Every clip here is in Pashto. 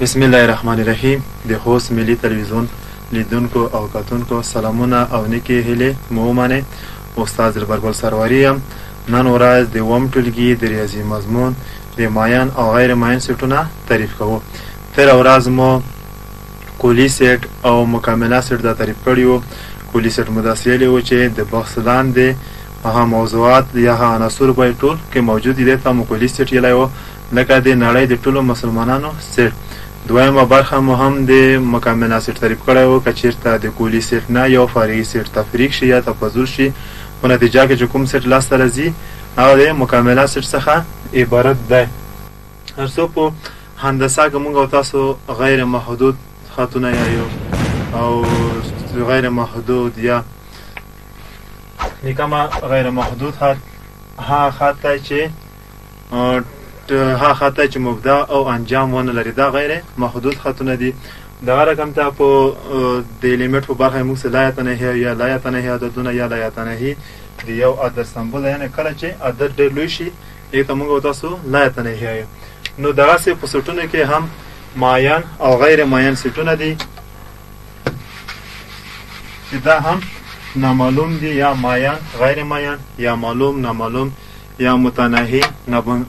بسم الله الرحمن الرحیم. د خوست ملي تلویزیون لیدونکو او کتونکو سلامونه او نیکې هیلې مو ومنئ. استاد زربرګل سرواري یم. نن ورځ د اووم ټولګي د ریاضي مضمون د مایان او غیر مایان سیټونه تعریف کوو. تېره ورځ مو کلي سیټ او مکمله سیټ دا تعریف کړي وو. کلي سیټ مو داسې ویلي وو چې د بحث لاندې هغه موضوعات یا هغه عناصر باید ټول کې موجود دي ته مو کلي سیټ ویلی وو، لکه د نړۍ د ټولو مسلمانانو سیټ. دویمه برخه مو هم د مکمله سیټ تعریف کړی وو. که چېرته د کلي سیټ نه یو فرعي سیټ تفریق شي یا تفاضل شي، په نتیجه کې چې کوم سیټ لاسته راځي هغه د مکمله سیټ څخه عبارت دی. هر څو په هندسه کې موږ او تاسو غیر محدود خطونه یایو او غیر محدود یا نکمه غیر محدود خط هغه خط دی چې ها خطه چې مبدا او انجام ونه لري، دا غیر محدود خطونه دي. دغه رقم ته په د لیمیټ په برخه موږ لا یتنهی یا لا یتنهی عددونه یا لا یتنهی د یو عدد سمبول، یعنی کله چې عدد ډېر لوی شي دې ته موږ تاسو لا یتنهی یو. نو دغسې په سیټونو کې هم مایان او غیر مایان سیټونه دي چې دا هم نامعلوم دي، یا مایان غیر مایان، یا معلوم نامعلوم، یا متناهی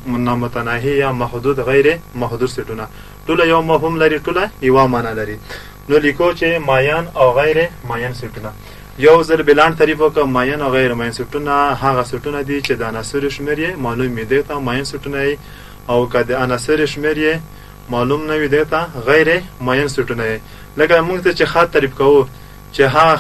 نامتناهی، یا محدود غیر محدود سیټونه. ټوله یو مفهوم لري، ټوله یوه معنا لري. نو لیکو چې مایان او غیر مایان سیټونه. یو ځل بلاند تعریف وکړه. مایان او غیر مایان سیټونه هغه سیټونه دي چې د عناصرو شمېر یې معلوم وي، دې ته مایان سیټونه یي، او که د عناصرو شمېر یې معلوم نه وي دې ته غیر مایان سیټونه یي. لکه موږ ته چې خط تعریف کوو چې هغه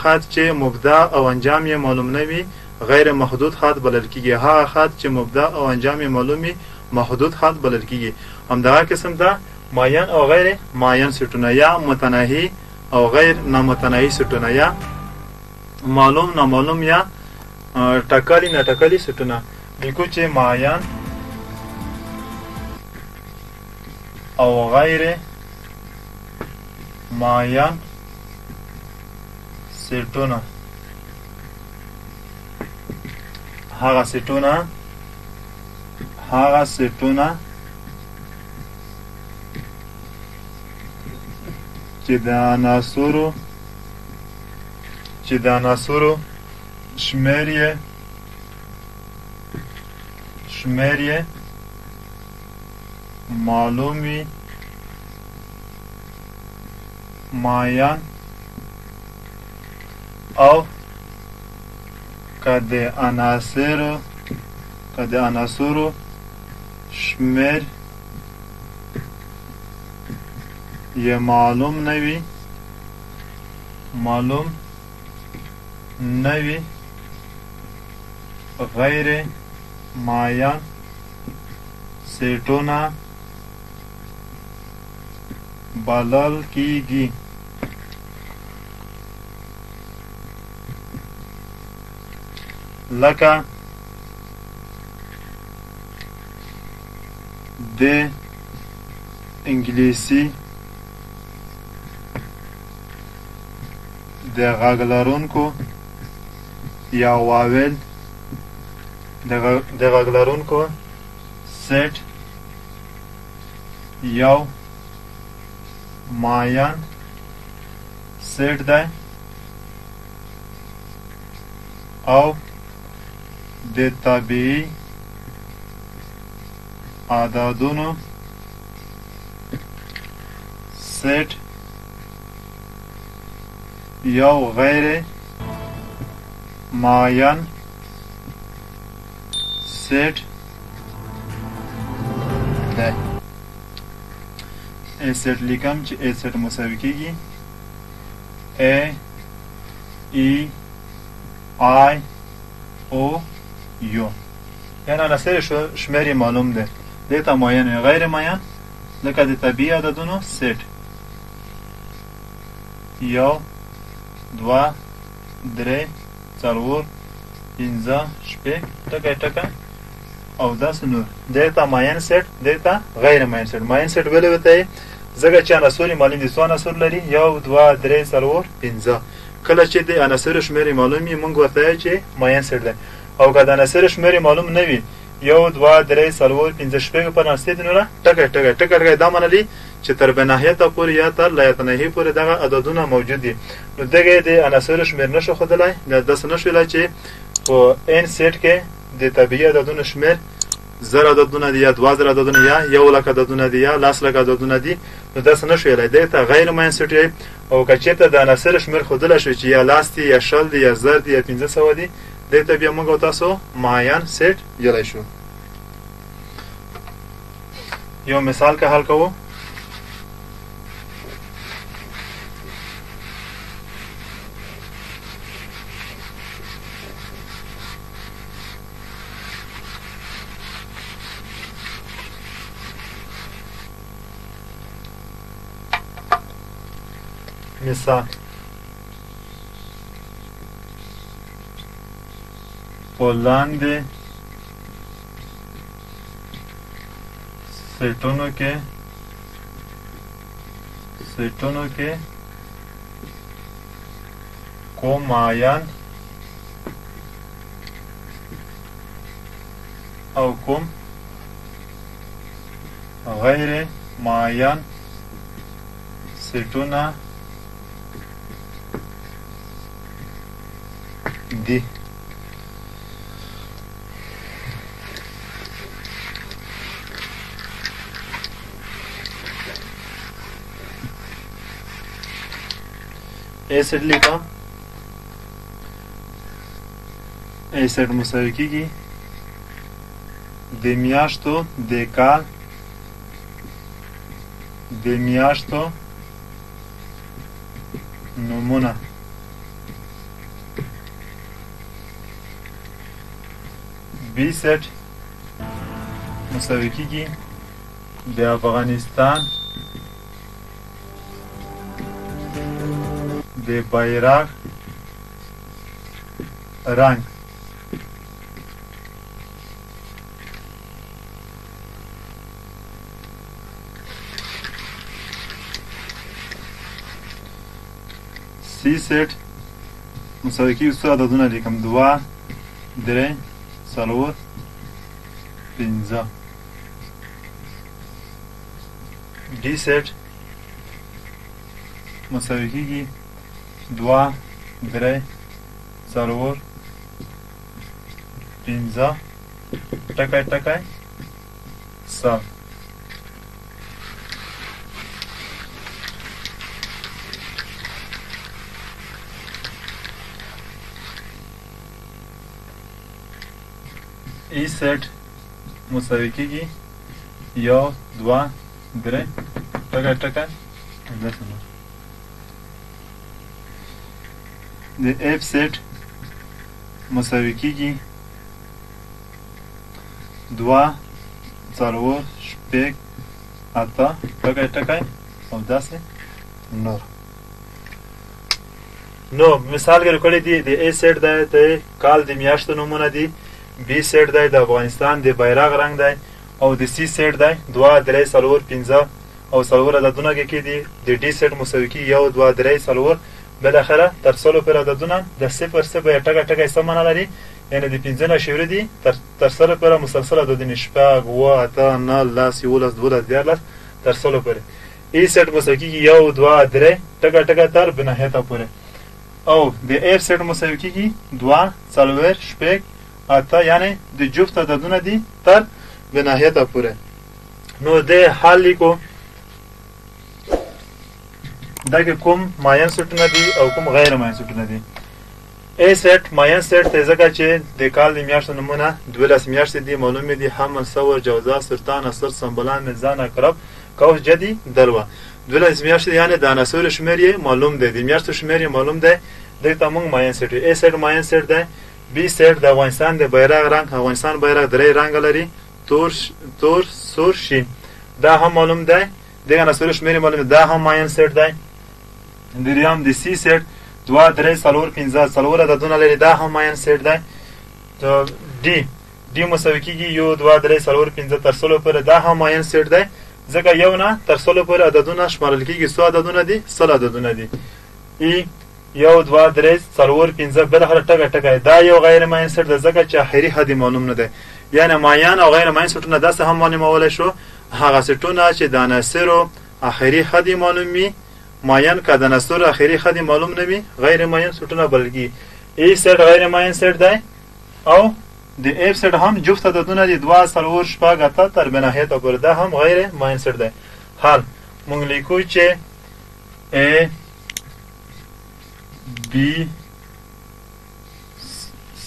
خط چې مبدا او انجام یې معلوم نه وي غیر محدود خط بلل کیږي، هغه خط چې مبدا او انجام یې معلوم وي محدود خط بلل کیږي. همدغه قسم ته مایان او غیر مایان سیټونه، یا متناهی او غیر نامتناهی سیټونه، یا معلوم نامعلوم، یا ټاکلي ناټاکلي سیټونه. لیکو چې مایان او غیر مایان سیټونه هغه سیټونه چې د عناصرو شمېر یې معلوم وي مایان، او که د عناصرو شمېر یې معلوم نه وي غیر مایان سیټونه بلل کیږي. لکه د انګلیسي د غږ لرونکو یا واول د غږ لرونکو سیټ یو مایان سیټ دی، او د طبیعي عددونو سیټ یو غیر مایان سیټ دی. ا سیټ لیکم چې ا سیټ مساوي کیږي ا ای آی او یو، یعنی عناصر شمېر یې معلوم دی. دې ته مایان وي. غیر مایان لکه د طبیعي عددونو سیټ یو دوه درې څلور پنځه شپږ ټکه او داسې نور. دې ته مایان سیټ، دې ته غیر مایان سیټ. مایان سیټ ولې ورته ځکه چې عناصر یې معلوم دي. څو عناصر لري؟ یو دوه درې څلور پنځه. کله چې د عناصرو شمېر معلوم وي موږ ورته وایو چې مایان سیټ دی. او که د عناصرو شمېر معلوم نه وي یو دوه درې څلور پنځه شپږ په ناستې دي نوره ټکی ټکی ټکی ټکی دا منلي چې تر بناهیته پورې یا تر لایتناهي پورې دغه عددونه موجود دي نو دغه د عناصرو شمېر نشو ښودلی داسې نشو ویلی چې په ان سیټ کې د طبیعي عددونو شمېر 1000 عددونه دي یا 2000 عددونه یا 1,00,000 عددونه دي یا 1,00,000 عددونه دي نو داسې نشو ویلی دی ته غیر معین سیټ وایي او که چېرته د عناصرو شمېر ښودلی شو چې یا 10 دي یا 100 دي یا 1000 دي یا 500 دي دې ته بیا موږ او تاسو معین سیټ ویلی شو یو مثال که حل کوو مثال په لاندې سیټونو کې کوم معین او کوم غیر معین سیټونه دي ایسټ لیکم ایسټ مساوي کیږي د میاشتو د کال د میاشتو نومونه بی سیټ مساوي کیږي د افغانستان د بیرغ رنگ سی سیټ مساوي کیږي څو عددونه لیکم 2 3 4 5 D set مساوي کیږي 2 3 4 5 ټکی ټکی 7 ای سیټ مساوي کیږي 1 2 3 ټکی ټکی د اف سیټ مساوي کیږي 2 4 شپږ 8 ټکی ټکی او داسې نور نو مثال کې کړی دی د ا سیټ د کال د میاشتو نومونه دي بی سیټ دی د افغانستان د بیرغ رنگ دی او د سی سیټ دی 2 3 4 5 او څلور عددونه کې دي د ډي سیټ مساوي کیږي 1 2 3 4 بالاخره تر څلو پر عددونه د 0 0 ټکه ټکه سم نه لري یعنی د 15 نه شوړي دي تر څلو پر مسلسل عددونه شپږ و اته نه لاس یو لاس 12 14 تر څلو پر ای سیټ مساوي کیږي 1 2 3 ټکه ټکه تر بنهایته پورې او د اف سیټ مساوي کیږي 2 4 شپږ اته یعنی د جفت عددونه دي تر بنهایته پورې نو د حل لیکو دا کې کوم معین سیټونه دي او کوم غیر معین سیټونه دي ا سیټ معین سیټ ته ځکه چې د کال د میاشتو نمونه 12 میاشتې دي معلوم دي حمل ثور جوزا سرطان اثر سنبلان میزان اقرب کوس جدي دلوا 12 میاشتې یعنی د عناصر شمیر یې معلوم دی د میاشتو شمیر یې معلوم دی دغه موږ معین سیټ ا سیټ معین سیټ دی بی سیټ د افغانستان د بیرغ رنگ افغانستان بیرغ درې رنگ لري تور سور شین دا هم معلوم دی دغه عناصر شمیر معلوم دی دا هم معین سیټ دی دریم د سی سیټ 2 3 4 5 څلور عددونه لري دا هم معین سیټ دی ډي مساوي کیږي 1 2 3 4 5 تر څلو پر دا هم معین سیټ دی ځکه یو نه تر څلو پر عددونه شمارل کیږي څو عددونه دي 100 عددونه دي ای 1 2 3 4 5 بل هر ټکه ټکه دا یو غیر معین سیټ دی ځکه چې اخري حد معلوم نه دی یعنی مایان او غیر مایان سټونه داسې هم معلومولی شو هغه سټونه چې د عناصرو آخري خط معلوم وي مایان که د عناصرو آخري خط معلوم نه وي غیر مایان سټونه بلکې ای سټ غیر مایان سټ دی او د اف سټ هم جفت عددونه دي 2 4 شپږ اته تر بنهایت پورې دا هم غیر مایان سټ دی حال مونږ لیکو چې A B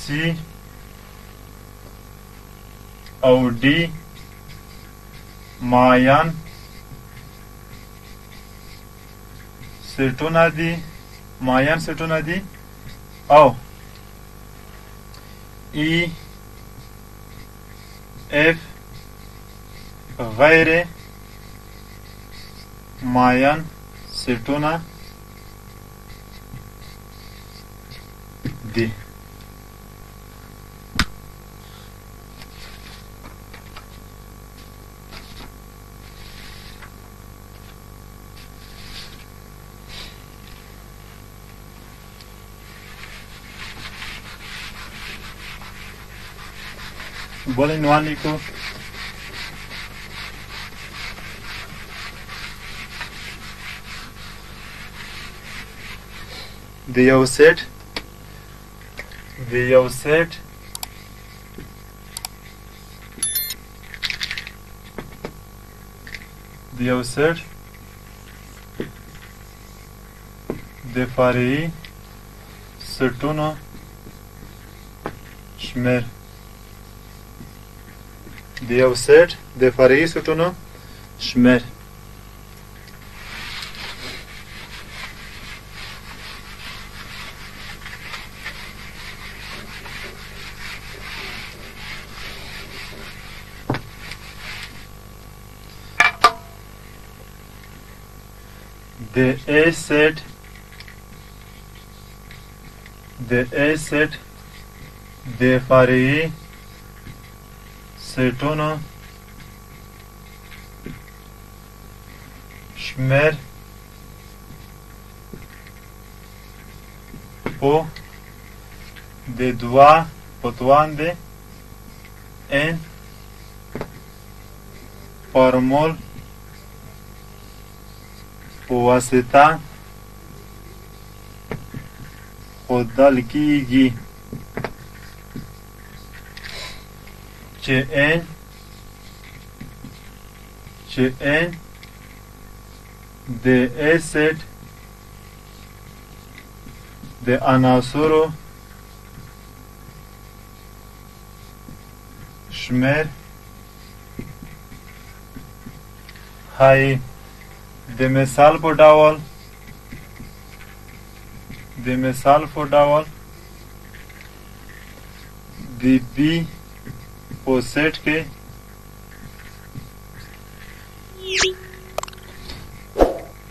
C او D مایان سټونه دي مایان سټونه دي او E F غیر مایان سټونه دي بل عنوان لیکو د یو سیټ د فرعي سټونو شمیر د یو سیټ د فرعي سټونو شمیر د A set د فرعي سټونو شمیر په د 2 پتوان د n فرمول په واسطه ښودل کیږي چې n د A set د عناصرو شمیر های د مثال په ډول د B په سیټ کې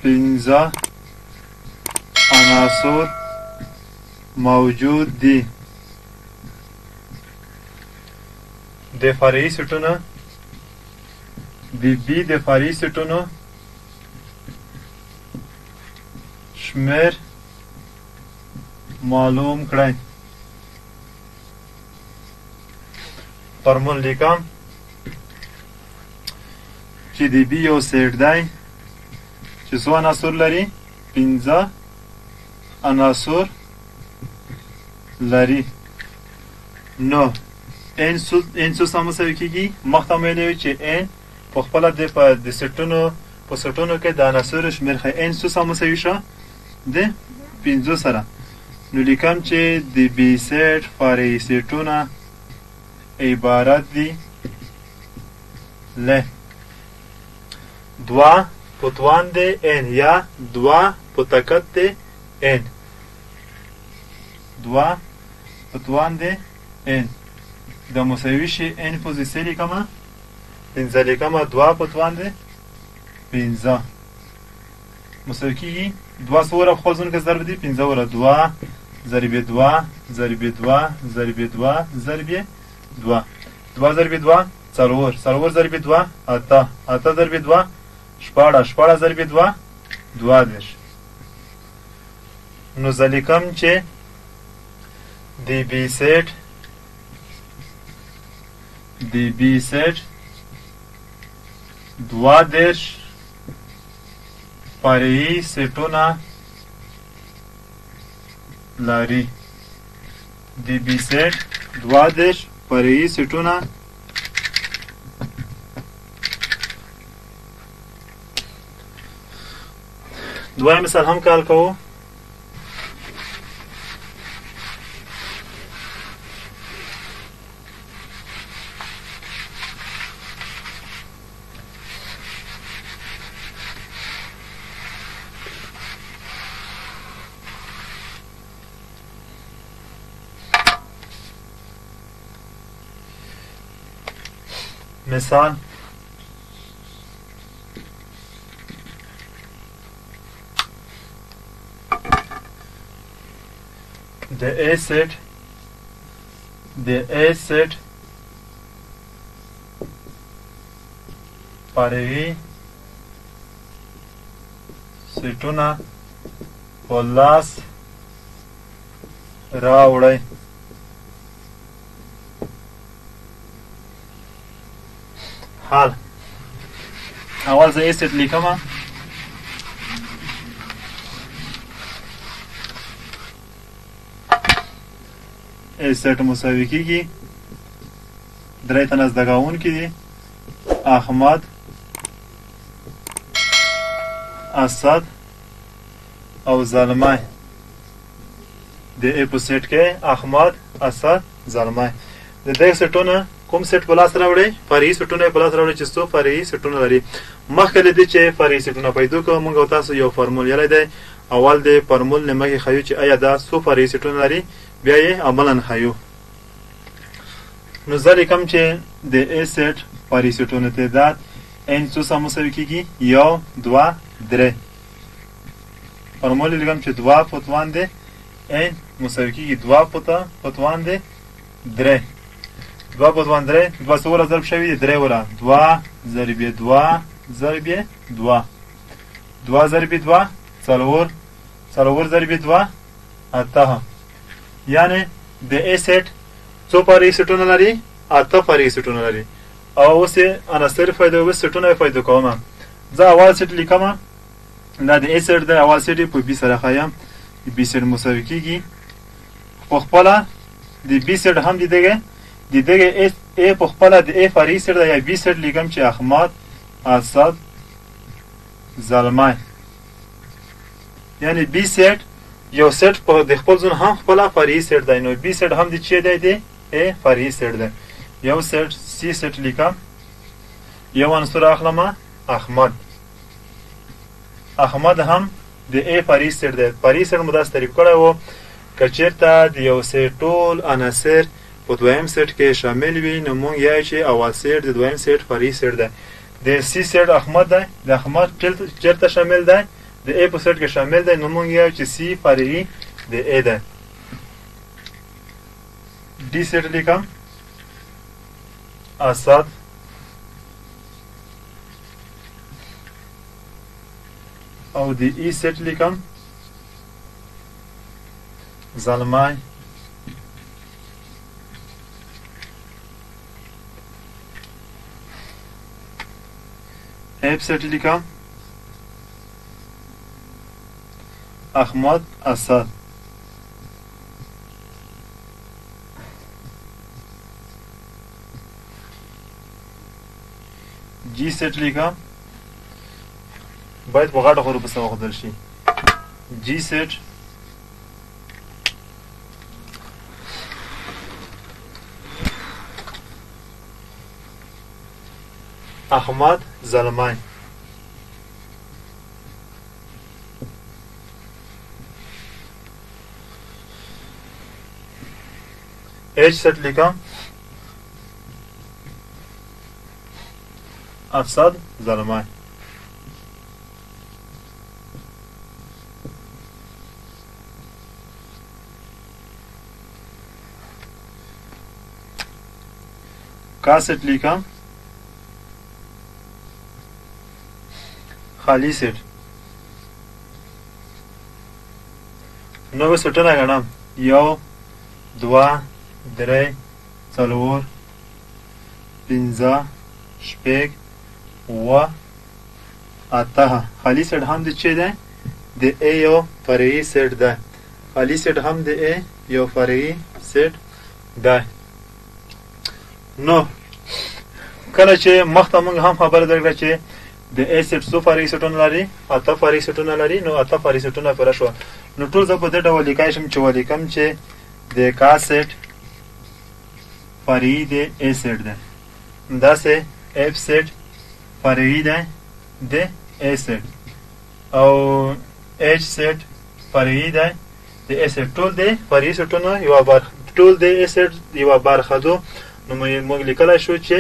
پنځه عناصر موجود دي د فرعي سټونو د B د فرعي سټونو شمیر معلوم کړئ فرمول لیکم چې د B یو سیټ دی چې څو عناصر لري 15 عناصر لري نو n څو سره مساوي کیږي مخته مې ویلي چې n په خپله د سټونو په سټونو کې د عناصرو شمېر ښیي n څو سره مساوي شه د 15 سره نو لیکم چې د B سیټ فرعي سیټونه عبارت دي له 2 پتوان د n یا 2 پتکت د n 2 پتوان د n د مساوي شي n پوزیسیون لیکمه 15 لیکمه 2 پتوان د 15 مساوي کیږي 2 سوره په خپل ځون کې ضرب دي 15 وره 2 ضرب 2 ضرب 2 ضرب 2 ضرب 2 2 ضرب 2 څلور څلور ضرب 2 اته اته ضرب 2 شپاړه شپاړه ضرب 2 12 نو ځلیکم چې د B سیټ د بي سیټ 32 فرعي سیټونه لري. د بي سیټ 32 فرعي سیټونه دویم مثال هم کال کوو. مثال د A set فرعي سیټونه په لاس راوړئ. حال اول زه A set لیکم. A set مساوي کیږي 3 تنه زده کوونکي دي: احمد، اسد او زلمی. د A په سیټ کې احمد، اسد، زلمی. د دې سیټونه کوم سیټ په لاس راوړي؟ فرعي سیټونه په لاس راوړي چې څو فرعي سیټونه لري. مخکې له دې چې فرعي سیټونه پیدا کړو موږ او تاسو یو فارمول یلی دی. اول د فارمول نه مخکې ښیو چې آیا دا څو فرعي سیټونه لري، بیا یې عملاً ښیو. نو زه لیکم چې د A سیټ فرعي سیټونو تعداد n څو سره مساوي کیږي؟ 1 2 3. فارمول لیکم چې 2 پتوان دی n مساوي کیږي 2 پتوان دی 3. 2 پتوان 3 2 څو ضرب شوي دي 3 ولا 2 ضرب 2 ضرب 2 2 ضرب 2 4 4 ضرب 2 8. یعنی د A سیټ څو فرعي سیټونه لري؟ 8 فرعي سیټونه لري. او اوس یې عناصر فایده او سیټونه فایده کوم. زه اول سیټ لیکم. دا د A سیټ د اول سیټ په B سره ښیم. B سیټ مساوي کیږي په خپله د B سیټ هم د دغه A په خپله د A فرعي سیټ دی یا B سیټ لیکم چې احمد، اسد، زلمی. یعنی B سیټ یو سیټ په د خپل ځون هم خپله فرعي سیټ دی. نو B سیټ هم د چی دی؟ د A فرعي سیټ دی. یو سیټ C سیټ لیکم. یو عنصر اخلم احمد. احمد هم د A فرعي سیټ دی. فرعي سیټ مو داسې تعریف کړی و که چېرته د یو سیټ ټول عناصر په دویم سیټ کې شامل وي نو موږ یایو چې اول سیټ د دویم سیټ فرعي سیټ دی. د C سیټ احمد دی. د احمد چېرته شامل دی؟ د A په سیټ کې شامل دی. نو موږ یایو چې C فرعي د A دی. D سیټ لیکم. اسد، او د E سیټ لیکم. زلمی، F سیټ لیکم. احمد، اسد. G سیټ لیکم. باید په غټو حروفو سره وښودل شي. G سیټ احمد، زلمی. H سیټ لیکم. اسد، زلمی. کا سیټ لیکم. خالی سیټ. نو سیټونه ګڼم. 1 2 3 4 پنځه شپږ اووه اته. خالي سیټ هم د چې دی د ا یو فرعي سیټ دی. خالي سیټ هم د ا یو فرعي سیټ دی. نو کله چې مخته موږ هم خبره درکړه چې د ا سیټ څو فرعي سیټونه لري؟ اته فرعي سیټونه لري. نو اته فرعي سیټونه پوره شوه. نو ټول زه په دې ډول لیکای شم چې ولیکم چې د کا سیټ فرعي د ا سیټ دی. داسې اف سیټ فرعي دی د ا سیټ او اچ سیټ فرعي دی د ا سیټ. ټول د فرعي سیټونو یوه برخه، ټول د ا سیټ یوه برخه دو. نو موږ لیکلی شو چې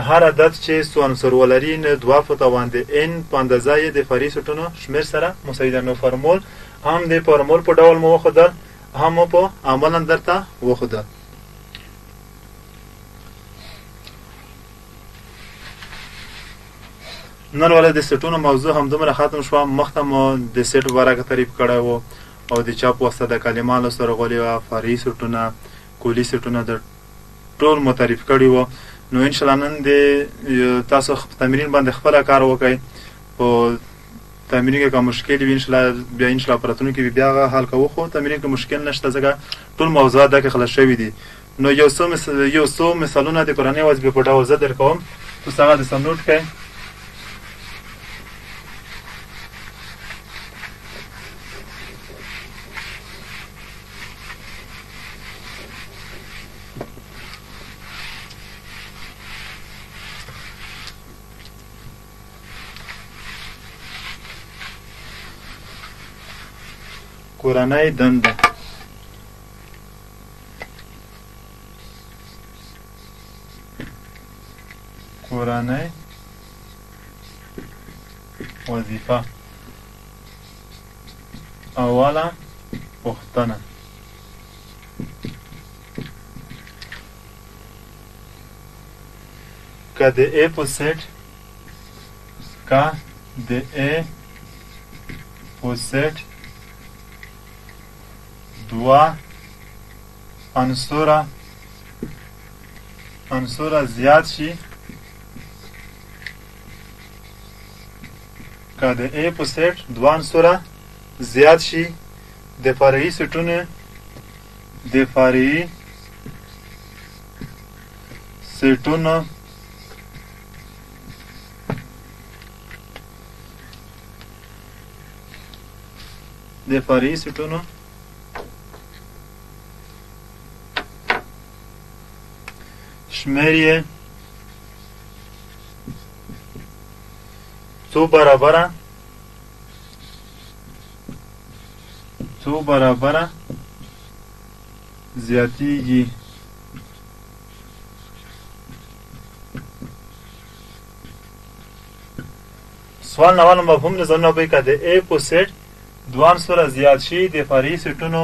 هر عدد چې څو عنصر ولري نو دوه په توان د n په اندازه یې د فرعي سیټونو شمېر سره مساوي ده. نو فورمول هم د فورمول په ډول مو وښودل، هم مو په عملا درته وښودل. نن ولې د سیټونو موضوع هم دومره ختم شوه. مخته مو د سیټ په باره کې تعریف کړی و او د چا په واسطه د کلماتو سره غولې وه، فرعي سیټونه، کلي سیټونه د ټول مو تعریف کړي وو. نو انشاءالله نن د تاسو په تمرین باندې خپله کار وکړئ. په تمرین کې که مشکل وي انشاءالله بیا انشاءالله په راتلونکي کې بیا هغه حل کوو. خو تمرین کې مشکل نشته ځکه ټول موضوعات دغه خلاص شوي دي. نو یو څو مثالونه د کورنۍ وظیفې په ډول زه درکوم، تاسو هغه د سم نوټ کړئ. کورنۍ دنده. کورنۍ وظیفه. اوله پوښتنه: که د ا په سیټ دوه عنصره زیات شي، که د ا په سیټ دوه عنصره زیات شي د فرعي سیټونو شمېر یې څو برابره زیاتیږي. سوال ناول مفهوم نظرونه به که د ا په سیټ دوه عنصره زیات شي د فرعي سیټونو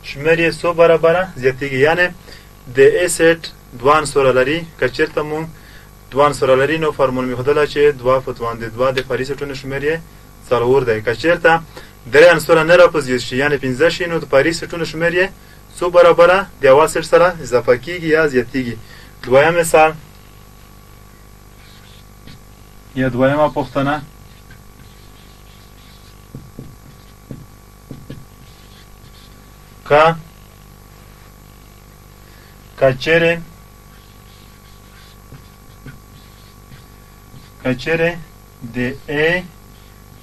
شمېر یې څو برابره زیاتیږي. یعنې د ا سیټ دوه عنصره لري. که چېرته مونږ دوه عنصره لري نو فورمول مې ښودله چې دوه په توان د دوه د فرعي سیټونو شمېر یې څلور دی. که چېرته درې عنصره نه راپه زیات شي یعنې پنځه شي نو د فرعي سیټونو شمېر یې څو برابره د یوه سیټ سره اضافه کېږي یا زیاتېږي. دویم مثال یا دویمه پوښتنه: که چېرې د A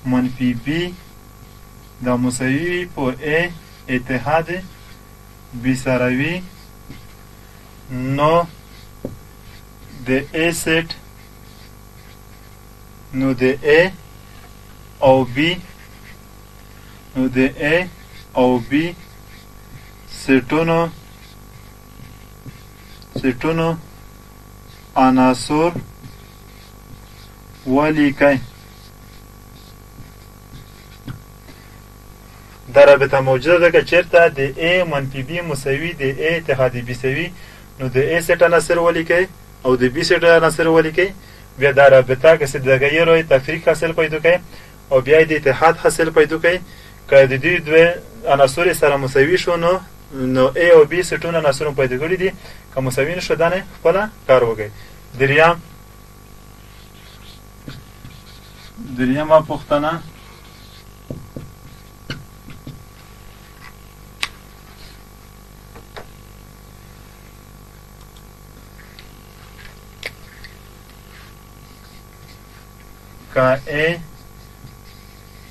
منفي B دا مساوي په A اتحاد B سره وي، نو د A سیټ او B سیټونو عناصر ولیکئ. دا رابطه موجوده ده که چېرته د A منفي B مساوي د A اتحاد B سوي، نو د A سیټ عناصر ولیکئ او د B سیټ عناصر ولیکئ. بیا دا رابطه که تغیر و تفریق حاصل پیدا کړئ او بیا د اتحاد حاصل پیدا کړئ. که د دې دوه عناصر سره مساوي شو نو نو A او B سیټونه عناصرونه پیدا کړي دي که مساوي نه شو دا نه خپله کار وکړئ دریمه پوښتنه که A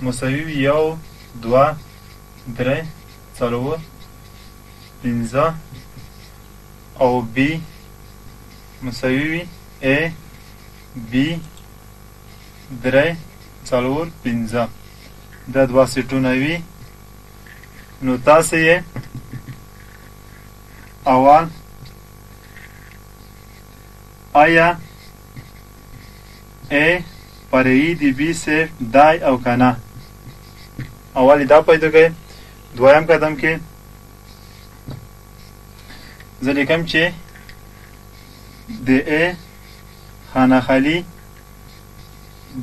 مساوي وي 1 2 3 4 5 او B مساوي وي A B 3 4 5 دا دوه سیټونه وي نو تاسو یې اول آیا A فرعي د B سیټ دای او کنه اول دا پیدا کړئ دویم قدم کې زه لیکم چې د A خانه خالي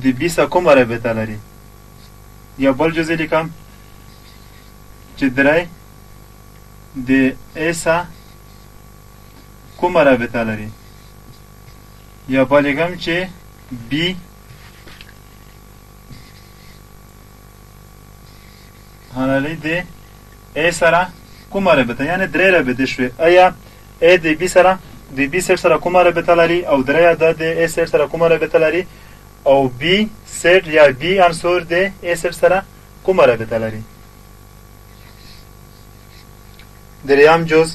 د B سره کومه رابطه لري یا بل جزء لیکم چې درې د A سره کومه رابطه لري یا بل لیکم چې B خانه د A سره کومه رابطه یعنی درې رابطه شوې ایا A د B سره د B سیټ سره کومه رابطه لري او درې د A سیټ سره کومه رابطه لري او B سیټ یا B عنصر د A سیټ سره کومه رابطه لري دریم جز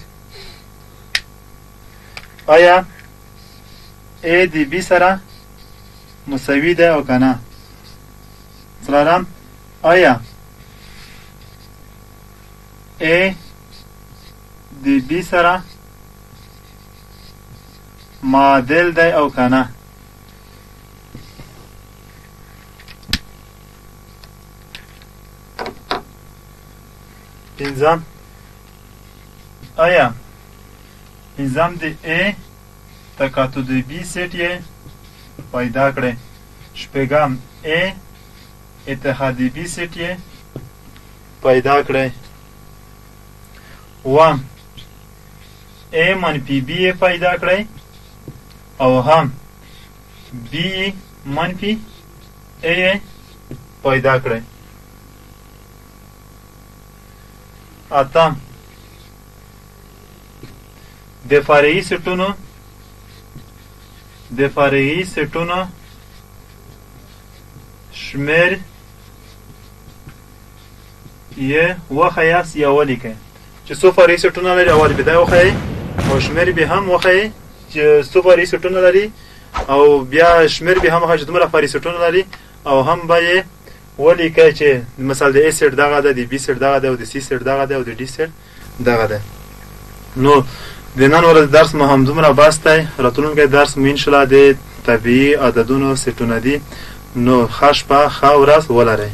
آیا A د B سره مساوي ده او کنه څلورم آیا A د B سره معادل دی او کنه پنځم آیا پنځم د A تکاتو د B سیټ یې پیدا کړئ شپږم A اتحاد د B سیټ یې پیدا کړئ اووم A منفي B یې پیدا کړئ او هم B منفي A یې پیدا کړئ اتم د فرعي سیټونو شمیر یې وښیاست یا ولیکئ چې څو فرعي سیټونه لري اول به دا وښیئ او شمیر به هم وښیئ چې څو فرعي سیټونه لري او بیا شمیر به هم وښیئ چې دومره فرعي سیټونه لري او هم به یې ولیکئ چې مثلا د A سیټ دغه ده د B سیټ دغه ده او د C سیټ دغه ده او د D سیټ دغه ده نو د نن ورځ درس مو همدومره بس دی راتلونکی درس مو انشاءالله د طبیعي عددونو سیټونه دي نو ښه شپه ښه ورځ ولرئ